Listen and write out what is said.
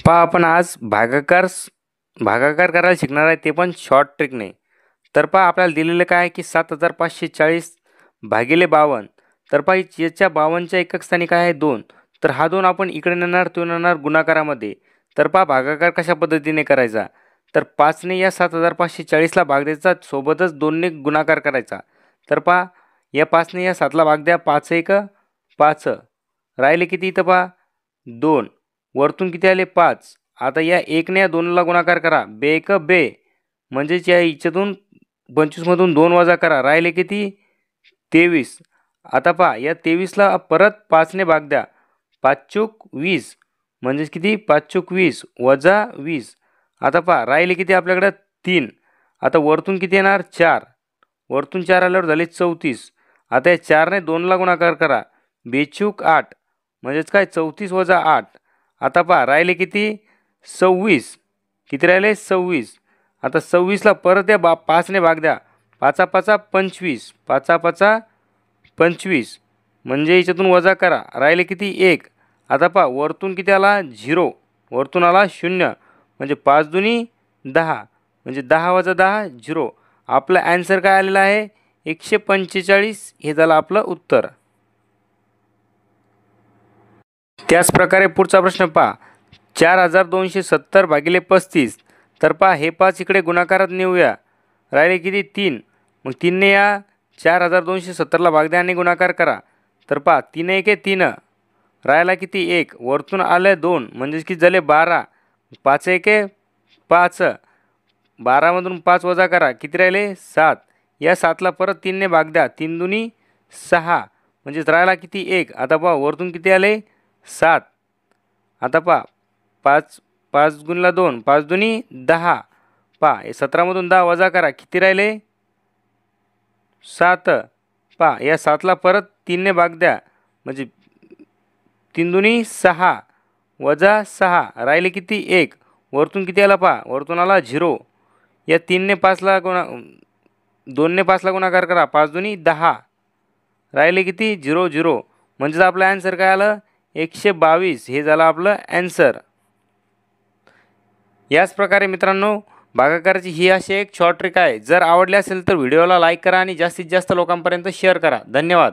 पहा आपण आज भागाकार करायला शिकणार आहे, ते पण शॉर्ट ट्रिकने. तर पहा आपल्याला दिलेलं काय आहे की 7540 भागिले 52. तर पहा याच्या 52च्या एकक स्थानी काय आहे 2. तर हा 2 आपण इकडे नेणार, तो नेणार गुणाकारामध्ये. तर पहा भागाकार कशा पद्धतीने करायचा. तर 5ने या 7540ला भाग द्यायचा, सोबतच 2ने गुणाकार करायचा. तर पहा या 5ने या 7ला भाग द्या, 5 1 5. राहिले किती इथं पहा 2. वरतून किती आले 5. आता या 1ने या 2ला गुणाकार करा, बे 1 बे. म्हणजेच या हिच्यातून 25मधून 2 वजा करा, राहिले किती 23. आता पहा या 23ला परत 5ने भाग द्या, 5 चूक 20. म्हणजेच किती 5 चूक 20 वजा 20. आता पहा राहिले किती आपल्याकडं 3. आता वरतून किती येणार 4. वरतून 4 आल्यावर झाले 34. आता या 4ने 2ला गुणाकार करा, बेचूक 8. म्हणजेच काय 34 वजा 8. आता पहा राहिले किती 26. किती राहिले 26. आता 26ला परत या 5ने भाग द्या, 5 5 25. 5 5 25. म्हणजे याच्यातून वजा करा, राहिले किती 1. आता पहा वरतून किती आला 0, वरतून आला 0. म्हणजे 5 दुनी 10. म्हणजे 10 वजा 10 0. आपलं ॲन्सर काय आलेलं आहे 145. हे झालं आपलं उत्तर. त्याच प्रकारे पुढचा प्रश्न पहा, 4270 भागिले 35. तर पहा हे 5 इकडे गुणाकारात नेऊया, राहिले किती 3. मग 3ने या 4270ला भाग द्या आणि गुणाकार करा. तर पहा 3 1 3. राहिला किती 1. वरतून आलं 2. म्हणजेच किती झाले 12. 5 1 5. 12मधून 5 वजा करा, किती राहिले 7. या 7ला परत 3ने भाग द्या, 3 दुनी 6. म्हणजेच राहिला किती 1. आता पहा वरतून किती आले 7. आता पहा 5 5 गुणला 2, 5 दुनी 10. पहा 17मधून 10 वजा करा, किती राहिले 7. पहा या 7ला परत 3ने भाग द्या, म्हणजे 3 दुनी 6 वजा 6. राहिले किती 1. वरतून किती आला पहा, वरतून आला 0. या 2ने 5ला गुणाकार करा, 5 दुनी 10. राहिले किती 0 0. म्हणजेच आपलं ॲन्सर काय आलं 122. हे झालं आपलं ॲन्सर. याच प्रकारे मित्रांनो भागाकाराची ही अशी एक शॉर्ट ट्रिक आहे. जर आवडली असेल तर व्हिडिओला लाईक करा आणि जास्तीत जास्त लोकांपर्यंत शेअर करा. धन्यवाद.